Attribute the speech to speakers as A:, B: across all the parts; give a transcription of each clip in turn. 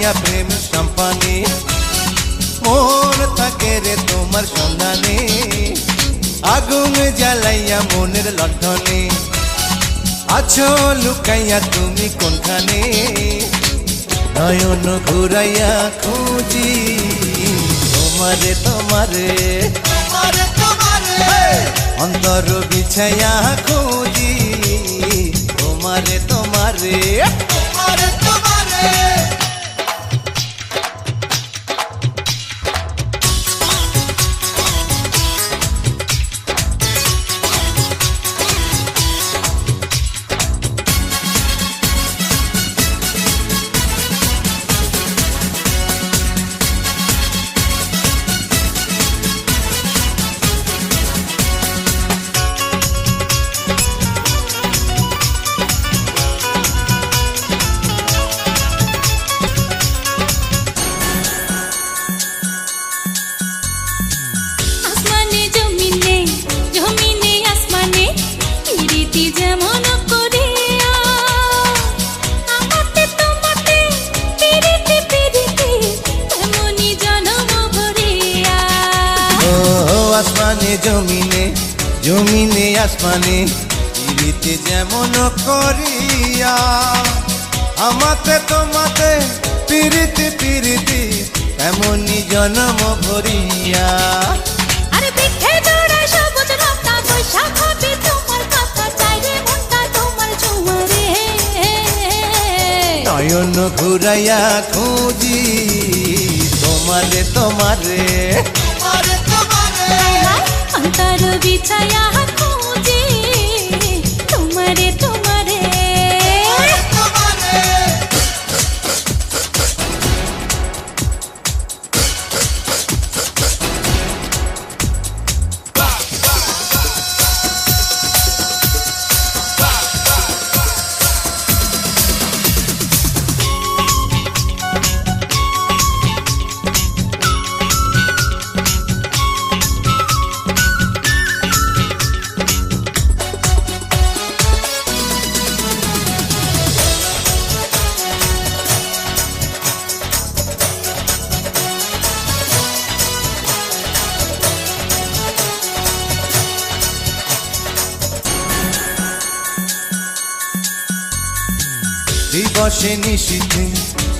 A: ভাসাইয়া প্রেম সম্পানে মন থাকে রে তোমার সন্ধানে আগুন জ্বালাইয়া মনের লণ্ঠনে আছো লুকাইয়া তুমি কোনখানে নয়ন ঘুরাইয়া খুঁজি তোমারে তোমারে অন্তর বিছাইয়া খুঁজি তোমারে তোমারে আসমানে জমিনে জমিনে আসমানে পিরিতি যেমন করিয়া আমাতে তোমাতে পিরিতি পিরিতি এমনই জন্ম ভরিয়া
B: আরে দেখে দৌড়ায় সবুজ লতা বৈশাখ হবে তোমার কথা চাইরে মনটা তোমার ছোঁয়ারে
A: নয়ন ঘুরাইয়া খুঁজি তোমারে তোমারে
B: অন্তর বিছায়া খুঁজি তোমারে তোমারে
A: দিবসে নিশীথে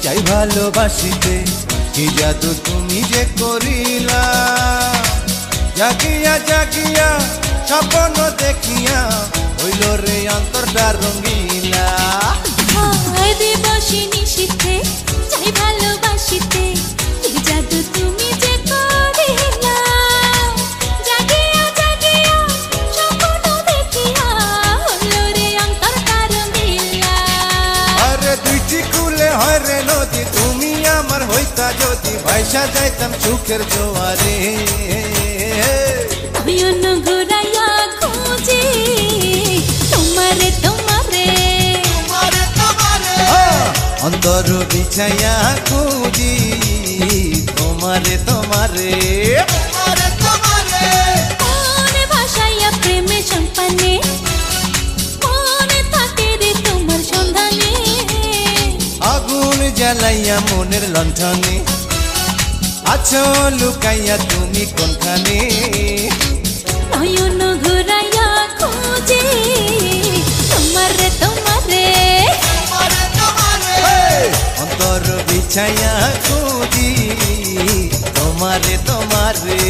A: চাই ভালোবাসিতে কি জাদু তুমি যে করিলা জাগিয়া জাগিয়া স্বপ্ন দেখিয়া হইল রে অন্তরটা রঙিলা
B: দিবসে নিশীথে চাই ভালোবাসিতে কি জাদু তুমি যে করিলা জাগিয়া জাগিয়া স্বপ্ন দেখিয়া হলো রে অন্তরটা রঙিলা
A: আরে দুইটি কুলে হয় রে নদী তুমি আমার হইতা যদি ভাইসা যাইতাম সুখের জোয়ারে
B: নয়ন ঘুরাইয়া খুঁজি তোমারে তোমারে
A: অন্তর বিছাইয়া খুঁজি তোমারে তোমারে
B: মনে ভাসাইয়া প্রেমে সম্পানে মনে থাকে রে তোমার সন্ধানে
A: আগুন জ্বালাইয়া মনের লণ্ঠনে আছো লুকাইয়া তুমি কোনখানে
B: নয়ন ঘুরাইয়া খুঁজি তোমারে তোমারে
A: অন্তর বিছাইয়া খুঁজি তোমারে তোমারে